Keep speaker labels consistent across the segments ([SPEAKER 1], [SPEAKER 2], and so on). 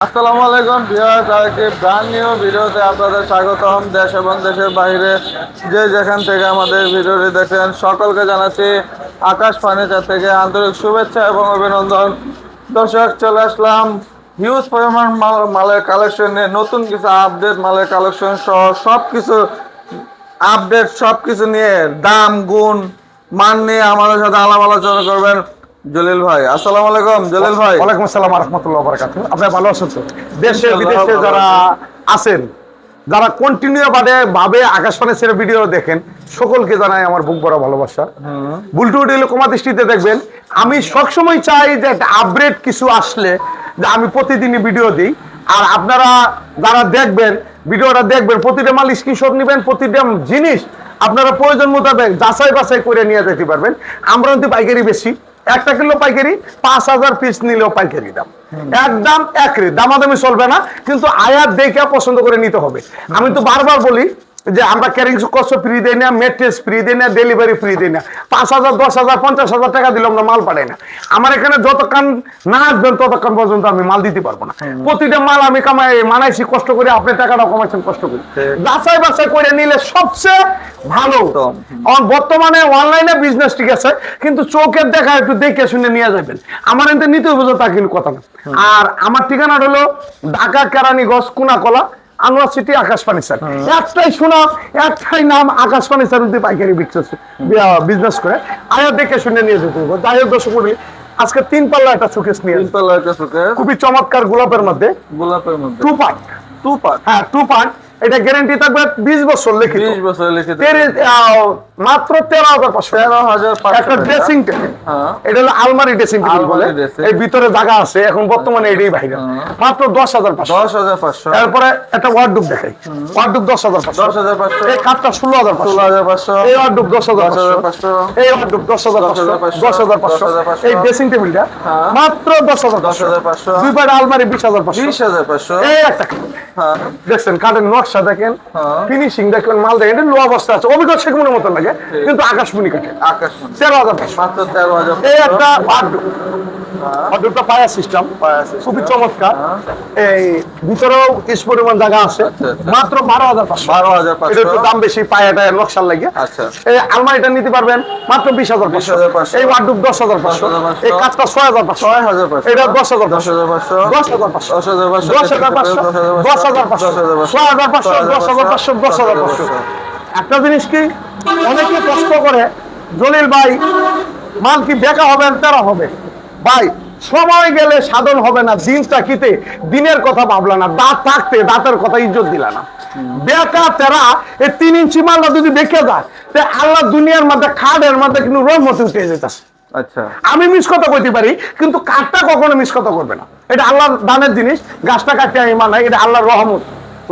[SPEAKER 1] আসসালামু আলাইকুম ভিউয়ার্স, আজকে ব্র্যান্ড নিউ ভিডিওতে আপনাদের স্বাগতম। দেশ এবং দেশের বাইরে যে যেখান থেকে আমাদের ভিডিওটি দেখেন সকলকে জানাচ্ছি আকাশ ফার্নিচার থেকে আন্তরিক শুভেচ্ছা এবং অভিনন্দন। দর্শক, চলে আসলাম হিউজ পরিমাণ মালের কালেকশন নিয়ে, নতুন কিছু আপডেট মালের কালেকশন সহ সব কিছু নিয়ে দাম গুণ মান নিয়ে আমাদের সাথে আলাপ আলোচনা করবেন জলিল ভাই। আসসালামু আলাইকুম জলিল ভাই।
[SPEAKER 2] ওয়ালাইকুম আসসালাম ওয়া রাহমাতুল্লাহি ওয়া বারাকাতুহু। আপনি ভালো আছেন তো? দেশে বিদেশে যারা আছেন, যারা কন্টিনিউ ভাবে আকাশ ফার্নিচারের ভিডিও দেখেন, সকলকে জানাই আমার বুক ভরা ভালোবাসা। বুলটু ডিল কমা দৃষ্টিতে দেখবেন। আমি সবসময় চাই যে একটা আপডেট কিছু আসলে যে আমি প্রতিদিনই ভিডিও দিই, আর আপনারা যারা দেখবেন ভিডিওটা দেখবেন, প্রতিটা মাল স্ক্রিনশট নেবেন, প্রতিটা জিনিস আপনারা প্রয়োজন মোতাবেক যাচাই বাছাই করে নিয়ে যেতে পারবেন। আমরা কিন্তু পাইকারি বেশি, 1 কিলো পাইকারি 5000 পিস নিলেও পাইকারি দাম, একদম এক রেট, দামাদামি চলবে না, কিন্তু আয়াত দেখে পছন্দ করে নিতে হবে। আমি তো বারবার বলি যে আমরা ক্যারিং কস্ট ফ্রি দেই না, মেট্রেস ফ্রি দেই না, ডেলিভারি ফ্রি দেই না। 5000 10,000 50,000 টাকা দিলে আমরা মাল পাঠাই না। আমার এখানে যতক্ষণ না আসবেন ততক্ষণ পর্যন্ত আমি মাল দিতে পারবো না। প্রতিটা মাল আমি মানাইছি কষ্ট করে, আপনি টাকাটাও কমাইছেন কষ্ট করে। যাচাই বাছাই করে নিলে সবচেয়ে ভালো। বর্তমানে অনলাইনে বিজনেস ঠিক আছে, কিন্তু চোখের দেখা একটু দেখে শুনে নিয়ে যাবেন। আমার এতে নিতে হবে তা কিন্তু কথা না। আর আমার ঠিকানা হলো ঢাকা কেরানীগঞ্জ কোনাকলা আনোয়ার সিটি আকাশ ফার্নিচার। একটাই সুনাম, একটাই নাম, আকাশ ফার্নিচার পাইকারি বিজনেস করে আয়া দেখে শুনে নিয়ে যেতে হবে। যাই হোক দর্শক মণ্ডলী, আজকে 3 পাল্লা একটা শোকেস নিয়ে, খুবই চমৎকার গোলাপের মধ্যে, টু পার্ট। হ্যাঁ, 2 পার্ট। এটা গ্যারান্টি থাকবে 20 বছর লিখিত,
[SPEAKER 1] 20 বছর লিখিত,
[SPEAKER 2] মাত্র 13,500 একটা ড্রেসিং টেবিল। এটা হলো আলমারি ড্রেসিং টেবিল বলে, এই ভিতরে জায়গা আছে, এখন বর্তমানে এটাই বাইরে, মাত্র 10,500। এরপরে একটা ওয়ার্ডরোব দেখাই, ওয়ার্ডরোব 10,500। এই কাঠটা 16,500। এই ওয়ার্ডরোব 10,500। এই ওয়ার্ডরোব 10,500। এই ড্রেসিং টেবিলটা মাত্র 10,500। 2 পার্ট আলমারি 20,500। এই একটা দেখছেন কাঠের নকশা দেখেন, ফিনিশিং দেখেন, মাল দেখেন, লো অবস্থা আছে, অভিজ্ঞ সেগুনের মতো লাগে, কিন্তু আকাশমণি কাঠে 13,500। এই একটা পায়া সিস্টেম, খুবই চমৎকার। এই ভিতরেও কিছু পরিমাণ জায়গা আছে, মাত্র 12,500। এটা একটু দাম বেশি, পায়াটা নকশার লাগে। এই আলমারিটা নিতে পারবেন মাত্র 20,500। এই ওয়ার্ডরোব 10,500। এই কাঠটা 6,500। এটা 10,500। 10,500। একটা জিনিস কি, অনেকে কষ্ট করে জলিল ভাই মাল কি বেকা হবে তারা হবে, ভাই সময় গেলে সাধন হবে না। দিনটা কিতে দিনের কথা ভাবলা না, দাঁত থাকতে দাঁতের কথা ইজ্জত দিলা না। বেকা তেরা এই 3 ইঞ্চি মালটা যদি দেখে যায়, আল্লাহ দুনিয়ার মধ্যে খাটের মধ্যে কিন্তু রহমতে উঠে যেতেছে। আচ্ছা, আমি মিস কথা কইতে পারি, কিন্তু কাঠটা কখনো মিস কথা করবে না। এটা আল্লাহর দানের জিনিস, গাছটা কাটতে আমি মানাই, এটা আল্লাহর রহমত।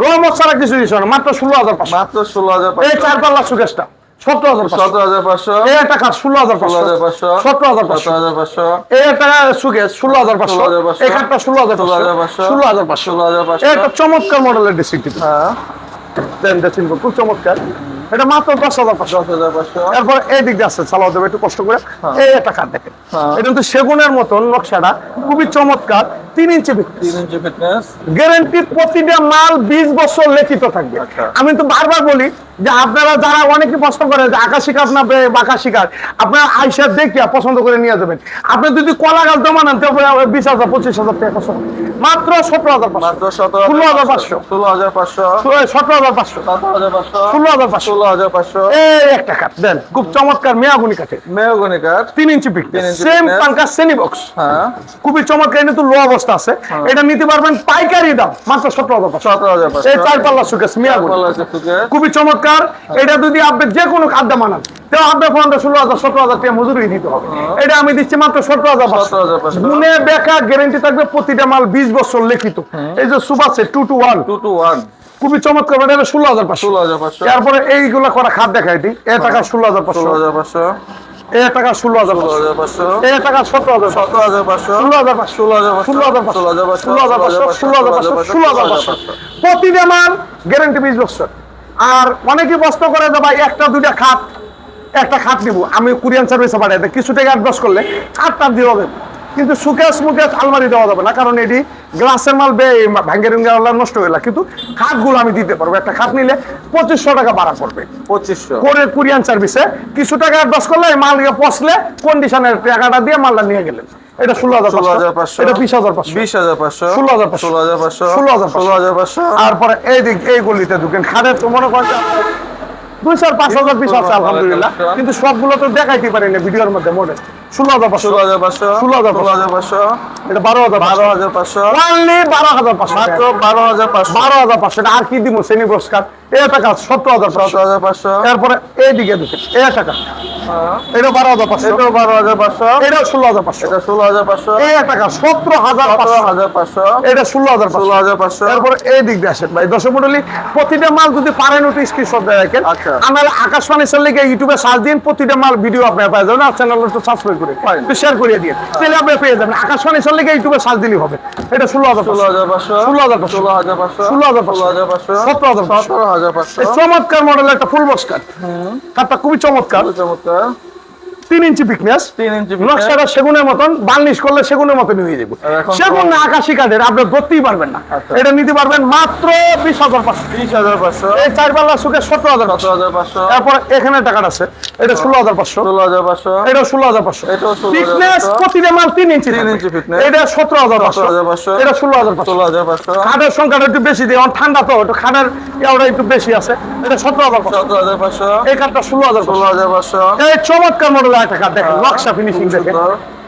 [SPEAKER 2] রহমত ছাড়া কিছু দিছ না, মাত্র 16,500।
[SPEAKER 1] মাত্র 16,500।
[SPEAKER 2] এই 4 পাল্লা সুকেশটা 17,500। এই একটা কাঠ 16,500। 17,500। এই একটা সুকেশ 16,500। এই কাঠটা 16,500। এই একটা চমৎকার মডেলের ড্রেসিং টেবিল, ড্রেসিং টেবিল খুব চমৎকার। এটা মাত্র 10,500। এরপর এই দিক দিয়ে আছে, চালাও দেবে একটু কষ্ট করে। এই একটা কাঠ দেখেন, এটা কিন্তু সেগুনের মতন নকশাটা, খুবই চমৎকার। 3 ইঞ্চি ফিটনেস, গ্যারান্টি, প্রতিটা মাল 20 বছর লিখিত থাকবে। আমি তো বারবার বলি যে আপনারা যারা অনেকে প্রশ্ন করে যে আকাশি কাঠ না বাকাশি কাঠ, আপনারা আইসা দেখিয়া পছন্দ করে নিয়ে যাবেন। আপনি যদি কলা গাছ জমানান তারপরে 20,000 25,000 টাকা কষ্ট, মাত্র 17,500। 16,500। 17,500। এই একটা কাঠ দেন, খুব চমৎকার মেহগনি কাঠের, 3 ইঞ্চি ফিটনেস, সেম পাঙ্কাস শ্রেণী বক্স, খুবই চমৎকার। এটা তো লো অবস্থা আছে, এটা নিতে পারবেন পাইকারি দাম মাত্র 17,500। এই 4 পাল্লা সুকেশ মেহগনি, খুবই চমৎকার। এটা যদি আপনি যে কোনো খাদ্য মানান, তাও আপনার 16,000 17,000 টাকা মজুরি দিতে হবে। এটা আমি দিচ্ছি মাত্র 17,500। গুণে বেকা গ্যারান্টি থাকবে, প্রতিটা মাল 20 বছর লিখিত। এই যে সুপার সেট 2 to 1, খুবই চমৎকার। এটা 16,500। তারপরে এইগুলা করা খাদ দেখাই দিই। এই টাকা 16,500। এই টাকা 16,500। এই টাকা 17,500। প্রতিটা মাল গ্যারান্টি 20 বছর। আর অনেকে প্রশ্ন করে যে ভাই একটা দুইটা খাট, একটা খাট নিব, আমি কুরিয়ান সার্ভিসে পাঠাই, কিছু টাকা অ্যাডভান্স করলে খাটটা দিয়ে হবে। কিন্তু সুকেস মুকেস আলমারি দেওয়া যাবে না, কারণ এটি গ্লাসের মাল ভাঙ্গে নষ্ট হয়ে গেল। কিন্তু খাটগুলো আমি দিতে পারবো। একটা খাট নিলে 2500 টাকা ভাড়া পড়বে,
[SPEAKER 1] 2500
[SPEAKER 2] করে কুরিয়ান সার্ভিসে কিছু টাকা অ্যাডভান্স করলে মাল পচলে কন্ডিশনের টাকাটা দিয়ে মালটা নিয়ে গেলেন। এটা 16,500, এটা 20,500,
[SPEAKER 1] 20,500,
[SPEAKER 2] 16,500,
[SPEAKER 1] 16,500,
[SPEAKER 2] 16,500। তারপরে এই দিক এই গলিতে ঢুকেন, খাটের তো মনে করেন 2-4-5,000 পিস আছে আলহামদুলিল্লাহ, কিন্তু সবগুলো তো দেখাইতে পারি না ভিডিওর মধ্যে। মডেল 16,500,
[SPEAKER 1] 16,500,
[SPEAKER 2] এটা 12,500, অনলি 12,500,
[SPEAKER 1] মাত্র 12,500,
[SPEAKER 2] 12,500। এটা আর কি দিব শ্রেণী পুরস্কার? এই টাকা 17,500।
[SPEAKER 1] 17,500,
[SPEAKER 2] তারপরে এইদিকে দেখেন এই টাকা, এটা 12,500,
[SPEAKER 1] এটাও 12,500,
[SPEAKER 2] এটা 16,500,
[SPEAKER 1] এটা 16,500,
[SPEAKER 2] এই টাকা 17,500,
[SPEAKER 1] 17,500,
[SPEAKER 2] এটা 16,500।
[SPEAKER 1] 16,500,
[SPEAKER 2] তারপরে এই দিক দিয়ে আসেন ভাই, দর্শক মণ্ডলী, প্রতিটা মাল যদি পারেন ওটা স্ক্রিনশট দিয়ে রাখেন।
[SPEAKER 1] আচ্ছা।
[SPEAKER 2] আমার আকাশবাণী চ্যানেলে ইউটিউবে সার্চ দিন, প্রতিটা মাল ভিডিও আপনারা পেয়ে যাবেন। আর চ্যানেলটা সাবস্ক্রাইব করে একটু শেয়ার করে দিয়ে তাহলে আপনি পেয়ে যাবেন। আকাশবাণী চ্যানেলে ইউটিউবে সার্চ দিলেই হবে। এটা 16,500,
[SPEAKER 1] 16,500,
[SPEAKER 2] 16,500,
[SPEAKER 1] 16,500,
[SPEAKER 2] 16,500,
[SPEAKER 1] 17,500,
[SPEAKER 2] 17,500।
[SPEAKER 1] 17,500,
[SPEAKER 2] এই চমৎকার মডেলের একটা ফুল বক্স কাঠ, কাঠটা খুবই চমৎকার,
[SPEAKER 1] চমৎকার,
[SPEAKER 2] 3 ইঞ্চি পিকনেস,
[SPEAKER 1] 3 ইঞ্চি
[SPEAKER 2] নকশাটা সেগুনের মতন, বার্নিশ করলে সেগুনের মতন হয়ে যাবে।
[SPEAKER 1] আর এখন
[SPEAKER 2] সেগুন না আকাশি কাঠের, আপনি ধরতেই পারবেন না।
[SPEAKER 1] আচ্ছা।
[SPEAKER 2] এটা নিতে পারবেন মাত্র 20,500।
[SPEAKER 1] 20,500,
[SPEAKER 2] এই 4 পাল্লা সুখে 17,500।
[SPEAKER 1] 17,500,
[SPEAKER 2] তারপর এখানে টাকাটা আছে, এটা 16,500,
[SPEAKER 1] 16,500,
[SPEAKER 2] এটা 16,500।
[SPEAKER 1] এটাও 16,500,
[SPEAKER 2] পিকনেস প্রতিটা মাল 3 ইঞ্চি
[SPEAKER 1] 3
[SPEAKER 2] থাকবে।
[SPEAKER 1] ইঞ্চি thickness,
[SPEAKER 2] এটা 17,500,
[SPEAKER 1] 17,500,
[SPEAKER 2] এটা 16,500।
[SPEAKER 1] 16,500,
[SPEAKER 2] খাটের সংখ্যাটা একটু বেশি দিয়ে, অন ঠান্ডা তো একটু খাটের ইয়াওটা একটু বেশি আছে। এটা 17,500,
[SPEAKER 1] 17,500,
[SPEAKER 2] এই কাঠটা 16,500।
[SPEAKER 1] 16,500,
[SPEAKER 2] এই চমৎকার মডেলের একটা কাঠ দেখেন, নকশা ফিনিশিং দেখেন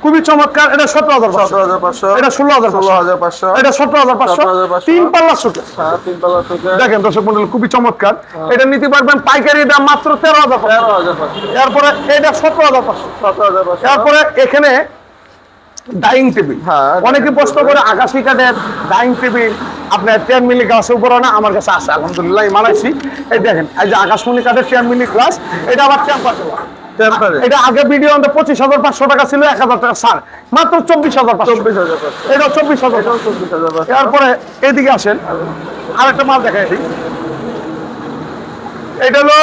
[SPEAKER 2] খুবই চমৎকার। এটা 17,500,
[SPEAKER 1] 17,500,
[SPEAKER 2] এটা 16,500,
[SPEAKER 1] 16,500,
[SPEAKER 2] এটা 17,500।
[SPEAKER 1] 17,500,
[SPEAKER 2] 3 পাল্লা সুখে
[SPEAKER 1] হ্যাঁ 3 পাল্লা সুখে,
[SPEAKER 2] দেখেন দর্শক মন্ডল, খুবই চমৎকার। এটা নিতে পারবেন পাইকারি দাম মাত্র 13,500।
[SPEAKER 1] 13,500,
[SPEAKER 2] এরপরে এটা 17,500।
[SPEAKER 1] 17,500,
[SPEAKER 2] এরপরে এখানে ডাইনিং টেবিল,
[SPEAKER 1] হ্যাঁ,
[SPEAKER 2] অনেকে প্রশ্ন করে আকাশি কাঠের ডাইনিং টেবিল আপনার 10 মিলি গ্লাসের উপরে না, আমার কাছে আছে আলহামদুলিল্লাহ, আমি মানাইছি। এই দেখেন, এই যে আকাশমণি কাঠের 10 মিলি গ্লাস, এটা আবার টেম্পার দেওয়া।
[SPEAKER 1] টেম্পারে,
[SPEAKER 2] এটা আগে ভিডিও 25,500 টাকা ছিল, 1,000 টাকা ছাড়, মাত্র 24,500।
[SPEAKER 1] 24,500,
[SPEAKER 2] এটা 24,000।
[SPEAKER 1] এটাও 24,500,
[SPEAKER 2] এরপরে এদিকে আসেন, আরেকটা মাল দেখাই দিই। এটা হলো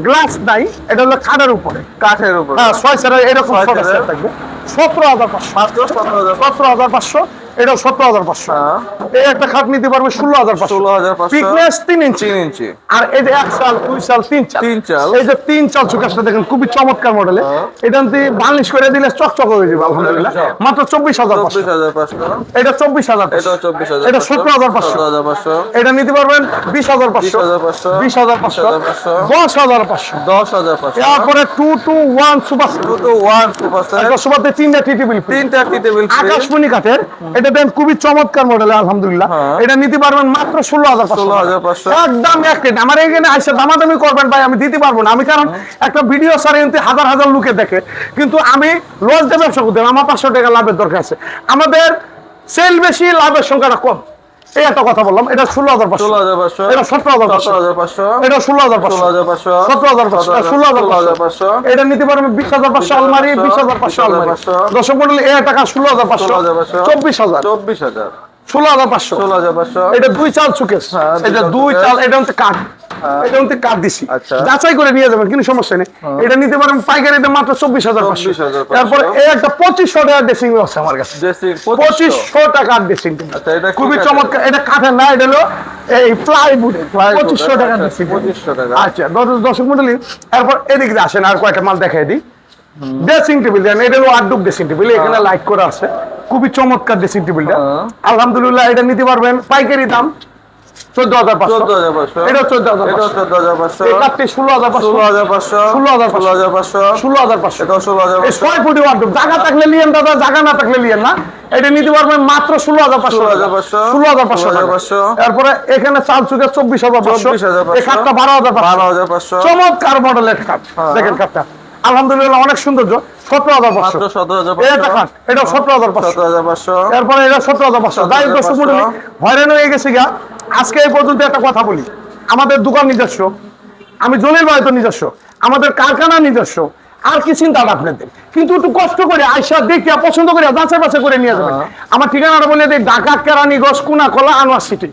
[SPEAKER 2] গ্লাস নাই, এটা হলো খাটের উপরে,
[SPEAKER 1] কাঠের উপর,
[SPEAKER 2] হ্যাঁ 6 সেরা এরকম
[SPEAKER 1] 6
[SPEAKER 2] ছোট
[SPEAKER 1] সেরা।
[SPEAKER 2] সেট থাকবে। 17,500,
[SPEAKER 1] মাত্র 17,500,
[SPEAKER 2] 17,500। এটা 17,500।
[SPEAKER 1] হ্যাঁ,
[SPEAKER 2] এই একটা খাট নিতে পারবে 16,500।
[SPEAKER 1] 16,500,
[SPEAKER 2] পিকনেস 3 ইঞ্চি।
[SPEAKER 1] 3 ইঞ্চি,
[SPEAKER 2] আর এই যে 1 চাল 2 চাল 3 চাল,
[SPEAKER 1] 3 চাল,
[SPEAKER 2] এই যে 3 চাল সুকাশটা দেখেন, খুবই চমৎকার মডেলে।
[SPEAKER 1] হ্যাঁ।
[SPEAKER 2] এটা যদি বার্নিশ করে দিলে চকচক হয়ে যাবে আলহামদুলিল্লাহ। মাত্র 24,500।
[SPEAKER 1] 24,500,
[SPEAKER 2] এটা 24,000,
[SPEAKER 1] এটাও 24,500,
[SPEAKER 2] এটা 17,500।
[SPEAKER 1] 17,500,
[SPEAKER 2] এটা নিতে পারবেন 20,500,
[SPEAKER 1] 20,500,
[SPEAKER 2] 20,500, 10,500।
[SPEAKER 1] 10,500,
[SPEAKER 2] তারপরে 2 to 1 super,
[SPEAKER 1] 2 to 1 super set,
[SPEAKER 2] একটা সুপারতে 3টা টি টেবিল,
[SPEAKER 1] 3টা টি টেবিল,
[SPEAKER 2] আকাশমণি কাঠের। এটা দেন খুবই চমৎকার মডেল আলহামদুলিল্লাহ।
[SPEAKER 1] হ্যাঁ।
[SPEAKER 2] এটা নিতে পারবেন মাত্র 16,500।
[SPEAKER 1] 16,500,
[SPEAKER 2] একদম এক রেট। আমার এখানে আইসা দামাদামি করবেন ভাই, আমি দিতে পারবো না। আমি কারণ একটা ভিডিও সারে এনতে হাজার হাজার লোকে দেখে, কিন্তু আমি লস দিয়ে ব্যবসা করতে, আমার 500 টাকা লাভের দরকার আছে। আমাদের সেল বেশি, লাভের সংখ্যাটা কম। এই একটা কথা বললাম। এটা 16,500,
[SPEAKER 1] 16,500,
[SPEAKER 2] এটা 17,500,
[SPEAKER 1] 17,500,
[SPEAKER 2] এটা 16,500,
[SPEAKER 1] 16,500,
[SPEAKER 2] 17,500, 16,500। এটা নিতে পারবেন 20,500 আলমারি, 20,500 আলমারি।
[SPEAKER 1] 20,500,
[SPEAKER 2] দর্শক মন্ডলী, এই টাকা 16,500,
[SPEAKER 1] 16,500,
[SPEAKER 2] 24,000,
[SPEAKER 1] 24,000,
[SPEAKER 2] 16,500।
[SPEAKER 1] 16,500,
[SPEAKER 2] এটা 2 চাল সুকেস,
[SPEAKER 1] হ্যাঁ,
[SPEAKER 2] এটা 2
[SPEAKER 1] দুই চাল
[SPEAKER 2] চাল, এটা হচ্ছে কাঠ,
[SPEAKER 1] হ্যাঁ।
[SPEAKER 2] এটা হচ্ছে কাঠ দিছি।
[SPEAKER 1] আচ্ছা।
[SPEAKER 2] যাচাই করে নিয়ে যাবেন, কোনো সমস্যা নেই। এটা নিতে পারেন পাইকারিতে মাত্র 24,500।
[SPEAKER 1] 24,500।
[SPEAKER 2] তারপরে এই একটা 2,500 টাকার ড্রেসিং আছে আমার কাছে,
[SPEAKER 1] ড্রেসিং
[SPEAKER 2] 2,500 টাকার ড্রেসিং টেবিল।
[SPEAKER 1] আচ্ছা, এটা কি
[SPEAKER 2] খুবই
[SPEAKER 1] কাঠের?
[SPEAKER 2] চমৎকার। এটা কাঠের না, এটা হলো এই প্লাইউডের।
[SPEAKER 1] Plywood,
[SPEAKER 2] 2,500 টাকার
[SPEAKER 1] আচ্ছা,
[SPEAKER 2] ড্রেসিং টেবিল।
[SPEAKER 1] 2,500 টাকা।
[SPEAKER 2] আচ্ছা, দর্শক মন্ডলী, এরপর এদিকে আসেন, আর কয়েকটা মাল দেখাই দিই। ড্রেসিং টেবিল দেন, এটা হলো আড্ডুক ড্রেসিং টেবিল, এখানে লাইট করা আছে, খুবই চমৎকার ড্রেসিং টেবিলটা
[SPEAKER 1] হ্যাঁ।
[SPEAKER 2] আলহামদুলিল্লাহ। এটা নিতে পারবেন পাইকারি দাম 14,500,
[SPEAKER 1] 14,500,
[SPEAKER 2] এটা
[SPEAKER 1] এটাও
[SPEAKER 2] 14,500,
[SPEAKER 1] 14,500,
[SPEAKER 2] এই কাঠটি 16,500,
[SPEAKER 1] 16,500,
[SPEAKER 2] 16,500, 16,500।
[SPEAKER 1] এটাও
[SPEAKER 2] এই
[SPEAKER 1] 16,500,
[SPEAKER 2] 6 ফুটি ওয়ার্ডরোব, জায়গা থাকলে লিয়েন দাদা, জায়গা না থাকলে লিয়েন না। এটা নিতে পারবেন মাত্র 16,500,
[SPEAKER 1] 16,500,
[SPEAKER 2] 16,500। তারপরে এখানে চাল চুকে 24,500,
[SPEAKER 1] 24,500,
[SPEAKER 2] এই কাঠটা 12,500,
[SPEAKER 1] 12,500,
[SPEAKER 2] চমৎকার মডেলের কাঠ। দেখেন কাঠটা আলহামদুলিল্লাহ অনেক সৌন্দর্য। 17,500,
[SPEAKER 1] মাত্র
[SPEAKER 2] এই একটা কাঠ,
[SPEAKER 1] 17,500,
[SPEAKER 2] এটা 17,500।
[SPEAKER 1] 17,500,
[SPEAKER 2] এরপরে এটা 17,500। যাই হোক দর্শক মণ্ডলী, হয়রান হয়ে গেছে গা। আজকে এই পর্যন্ত একটা কথা বলি, আমাদের দোকান নিজস্ব, আমি জলিল ভাই তো নিজস্ব, আমাদের কারখানা নিজস্ব, আর কি চিন্তা আপনাদের, কিন্তু একটু কষ্ট করে আইসা দেখিয়া পছন্দ করে যাচাই বাছাই করে নিয়ে যাবেন। আমার ঠিকানাটা বলে দিই, ঢাকা কেরানীগঞ্জ কোনাকলা আনোয়ার সিটি,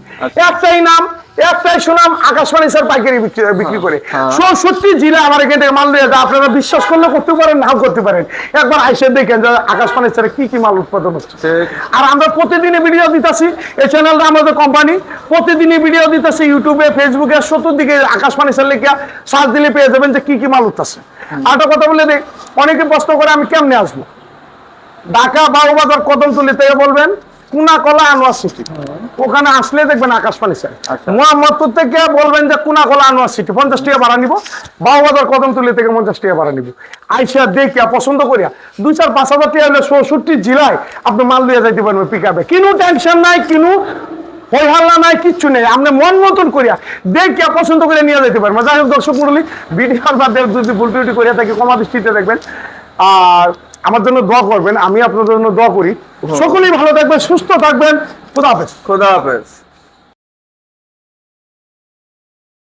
[SPEAKER 2] একটাই নাম, একটাই শুনাম আকাশবাণী স্যার পাইকারি বিক্রি করে 64 জেলা আমার এখান থেকে মাল নিয়ে যায়। আপনারা বিশ্বাস করলে করতে পারেন, নাও করতে পারেন। একবার আইসে দেখেন যে আকাশবাণী স্যার কি কি মাল উৎপাদন হচ্ছে।
[SPEAKER 1] ঠিক।
[SPEAKER 2] আর আমরা প্রতিদিনই ভিডিও দিতেছি, এই চ্যানেলটা আমাদের কোম্পানি প্রতিদিনই ভিডিও দিতেছি ইউটিউবে, ফেসবুকে, চতুর্দিকে আকাশবাণী স্যার লিখে সার্চ দিলে পেয়ে যাবেন যে কি কি মাল উঠতেছে। আর একটা কথা বলে দেখ, অনেকে প্রশ্ন করে আমি কেমনে আসবো। ঢাকা বাবুবাজার কদমতলী থেকে বলবেন কুনাকলা আনোয়ার সিটি, ওখানে আসলে দেখবেন আকাশবাণী স্যার। মোহাম্মদপুর থেকে বলবেন যে কুনাকলা আনোয়ার সিটি, 50 টাকা ভাড়া নিব। বাবুবাজার কদমতলী থেকে 50 টাকা ভাড়া নিব। আইসা দেখিয়া পছন্দ করিয়া 2-4-5 হাজার টাকা হলে 64 জেলায় আপনি মাল দিয়ে যাইতে পারবেন পিক আপে। কিনু টেনশন নাই, কিনু হই হাল্লা নাই, কিচ্ছু নেই। আপনি মন মতন করিয়া দেখিয়া পছন্দ করে নিয়ে যেতে পারবেন। যাই হোক দর্শক মন্ডলী, ভিডিওর বাদে যদি ভুল ত্রুটি করিয়া থাকি ক্ষমা দৃষ্টিতে দেখবেন। আর আমার জন্য দোয়া করবেন, আমি আপনাদের জন্য দোয়া করি। সকলেই ভালো থাকবেন, সুস্থ থাকবেন। খোদা হাফেজ।
[SPEAKER 1] খোদা হাফেজ।